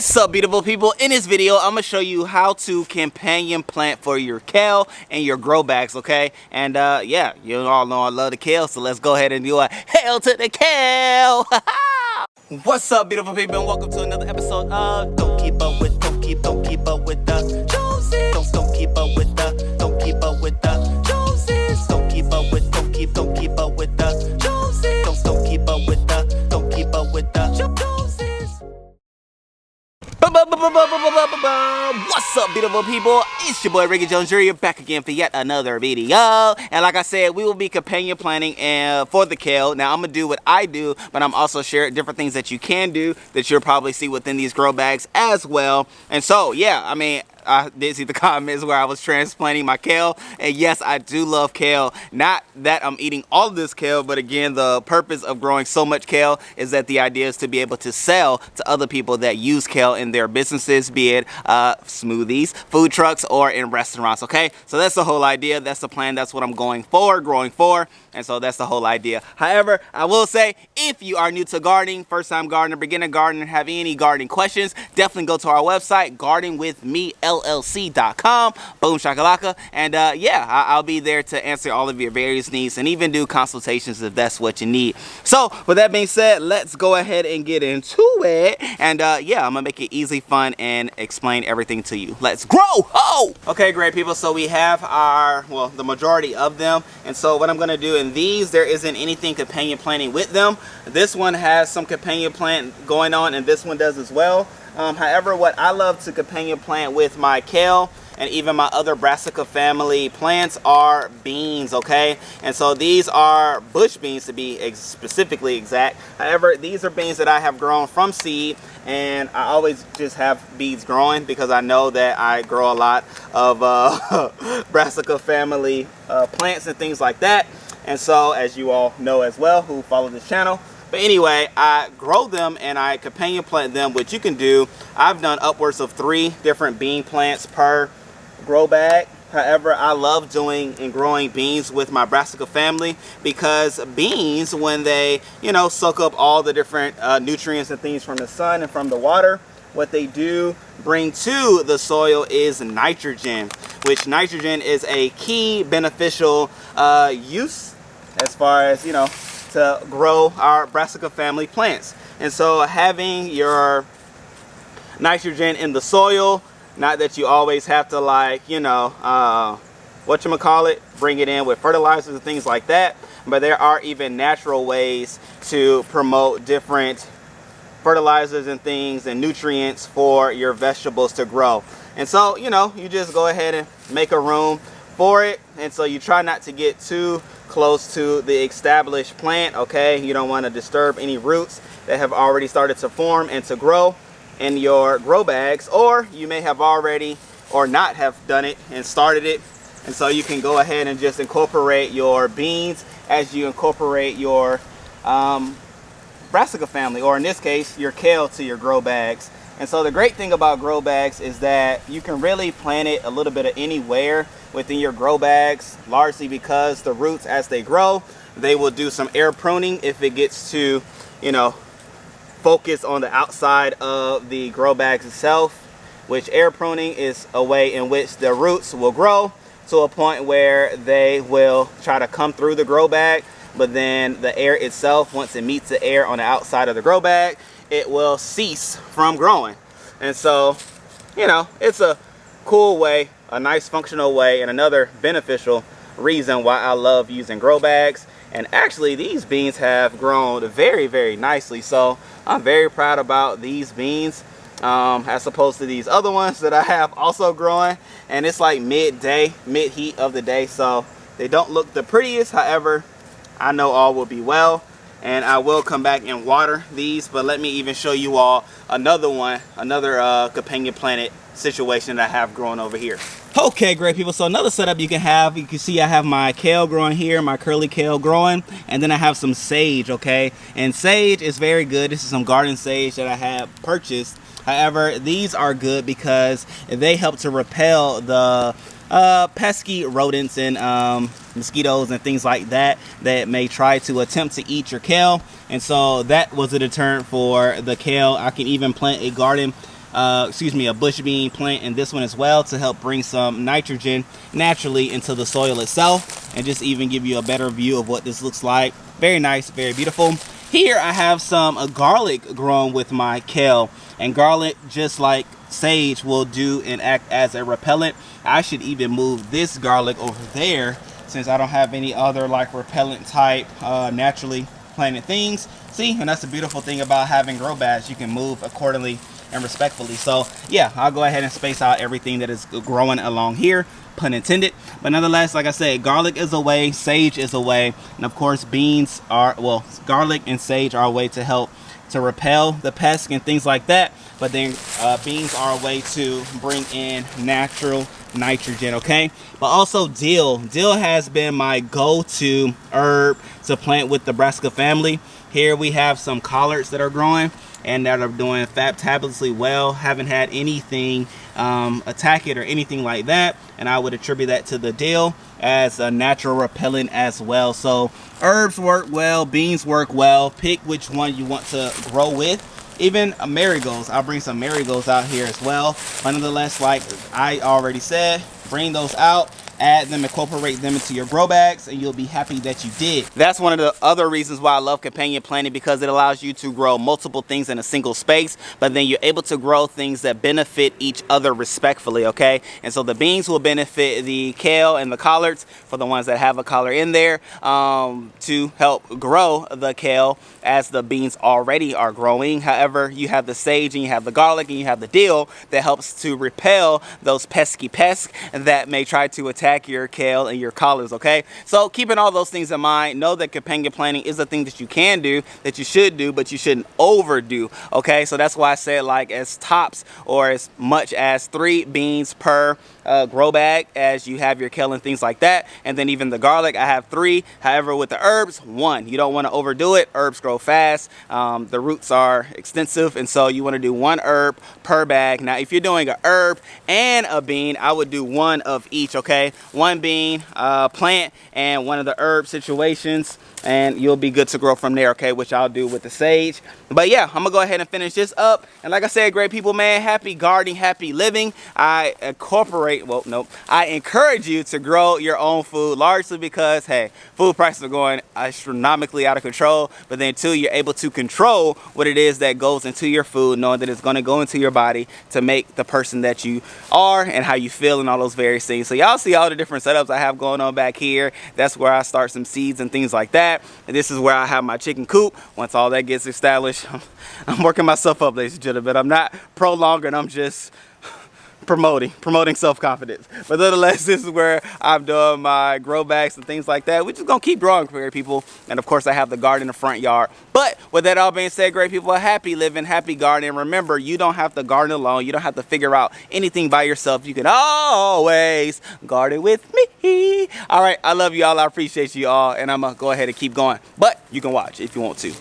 What's up, beautiful people? In this video, I'm gonna show you how to companion plant for your kale and your grow bags, okay? And yeah, you all know I love the kale, so let's go ahead and do a hail to the kale. What's up, beautiful people, and welcome to another episode of Don't Keep Up With the Joneses. Don't keep up with the Joneses. Don't keep up with the Joneses. Don't keep up with the Joneses. Don't keep up with the Joneses. What's up, beautiful people? It's your boy Ricky Jones Jr. back again for yet another video. And like I said, we will be companion planting for the kale. Now I'm gonna do what I do, but I'm also sharing different things that you can do that you'll probably see within these grow bags as well. And so yeah, I mean, I did see the comments where I was transplanting my kale, and yes, I do love kale. Not that I'm eating all of this kale, but again, the purpose of growing so much kale is that the idea is to be able to sell to other people that use kale in their businesses, be it smoothies, food trucks, or in restaurants, okay? So that's the whole idea, that's the plan, that's what I'm growing for, and so that's the whole idea. However, I will say, if you are new to gardening, first time gardener, beginner gardener, have any gardening questions, definitely go to our website, gardenwithmellc.com, boom shakalaka, and yeah, I'll be there to answer all of your various needs and even do consultations if that's what you need. So with that being said, let's go ahead and get into it, and yeah, I'm gonna make it easy, fun, and explain everything to you. Let's grow! Oh! Okay, great people, so we have our, well, the majority of them, and so what I'm gonna do in these, there isn't anything companion planting with them. This one has some companion plant going on, and this one does as well. However, what I love to companion plant with my kale and even my other brassica family plants are beans, okay? And so these are bush beans, to be specifically exact. However, these are beans that I have grown from seed, and I always just have beads growing because I know that I grow a lot of brassica family plants and things like that. And so, as you all know as well who follow this channel, but anyway, I grow them and I companion plant them, which you can do. I've done upwards of 3 different bean plants per grow bag. However, I love doing and growing beans with my brassica family because beans, when they, you know, soak up all the different nutrients and things from the sun and from the water, what they do bring to the soil is nitrogen, which nitrogen is a key beneficial use as far as, you know, to grow our brassica family plants. And so having your nitrogen in the soil, not that you always have to, like, you know, whatchamacallit, bring it in with fertilizers and things like that, but there are even natural ways to promote different fertilizers and things and nutrients for your vegetables to grow. And so, you know, you just go ahead and make a room for it, and so you try not to get too close to the established plant, okay? You don't want to disturb any roots that have already started to form and to grow in your grow bags, or you may have already or not have done it and started it, and so you can go ahead and just incorporate your beans as you incorporate your brassica family, or in this case your kale, to your grow bags. And so the great thing about grow bags is that you can really plant it a little bit of anywhere within your grow bags, largely because the roots, as they grow, they will do some air pruning if it gets to, you know, focus on the outside of the grow bags itself, which air pruning is a way in which the roots will grow to a point where they will try to come through the grow bag, but then the air itself, once it meets the air on the outside of the grow bag, it will cease from growing. And so, you know, it's a cool way, a nice functional way, and another beneficial reason why I love using grow bags. And actually, these beans have grown very, very nicely, so I'm very proud about these beans as opposed to these other ones that I have also growing. And it's like midday, mid-heat of the day, so they don't look the prettiest. However, I know all will be well, and I will come back and water these. But let me even show you all another one, another companion planet situation that I have growing over here. Okay, great people, so another setup you can have, you can see I have my kale growing here, my curly kale growing, and then I have some sage, okay? And sage is very good. This is some garden sage that I have purchased. However, these are good because they help to repel the pesky rodents and mosquitoes and things like that that may try to attempt to eat your kale. And so that was a deterrent for the kale. I can even plant a garden a bush bean plant in this one as well to help bring some nitrogen naturally into the soil itself, and just even give you a better view of what this looks like. Very nice, very beautiful. Here I have some garlic grown with my kale, and garlic, just like sage, will do and act as a repellent. I should even move this garlic over there since I don't have any other like repellent type naturally planted things. See, and that's the beautiful thing about having grow bags, you can move accordingly and respectfully. So yeah, I'll go ahead and space out everything that is growing along here, pun intended. But nonetheless, like I said, garlic is a way, sage is a way, and of course beans are, well, garlic and sage are a way to help to repel the pests and things like that. But then beans are a way to bring in natural nitrogen, okay? But also dill has been my go-to herb to plant with the brassica family. Here we have some collards that are growing and that are doing fantabulously well. Haven't had anything attack it or anything like that, and I would attribute that to the dill as a natural repellent as well. So herbs work well, beans work well. Pick which one you want to grow with. Even marigolds, I'll bring some marigolds out here as well. But nonetheless, like I already said, bring those out, add them, incorporate them into your grow bags, and you'll be happy that you did. That's one of the other reasons why I love companion planting, because it allows you to grow multiple things in a single space, but then you're able to grow things that benefit each other respectfully, okay? And so the beans will benefit the kale and the collards, for the ones that have a collar in there, to help grow the kale as the beans already are growing. However, you have the sage and you have the garlic and you have the dill that helps to repel those pesky pests that may try to attack your kale and your collards, okay? So keeping all those things in mind, know that companion planting is a thing that you can do, that you should do, but you shouldn't overdo, okay? So that's why I said like as tops or as much as 3 beans per grow bag as you have your kale and things like that. And then even the garlic, I have 3. However, with the herbs, 1. You don't want to overdo it. Herbs grow fast. The roots are extensive, and so you want to do 1 herb per bag. Now, if you're doing a herb and a bean, I would do 1 of each, okay? 1 bean plant and 1 of the herb situations, and you'll be good to grow from there, okay? Which I'll do with the sage. But yeah, I'm gonna go ahead and finish this up. And like I said, great people, man, happy gardening, happy living. I encourage you to grow your own food, largely because, hey, food prices are going astronomically out of control. But then too, you're able to control what it is that goes into your food, knowing that it's gonna go into your body to make the person that you are and how you feel and all those various things. So y'all see all the different setups I have going on back here. That's where I start some seeds and things like that. And this is where I have my chicken coop. Once all that gets established, I'm working myself up, ladies and gentlemen. I'm not prolonging, I'm just promoting self-confidence. But nonetheless, this is where I'm doing my grow bags and things like that. We're just gonna keep growing for great people. And of course, I have the garden in the front yard. But with that all being said, great people, happy living, happy gardening. Remember, you don't have to garden alone. You don't have to figure out anything by yourself. You can always garden with me. All right, I love you all. I appreciate you all. And I'm gonna go ahead and keep going. But you can watch if you want to.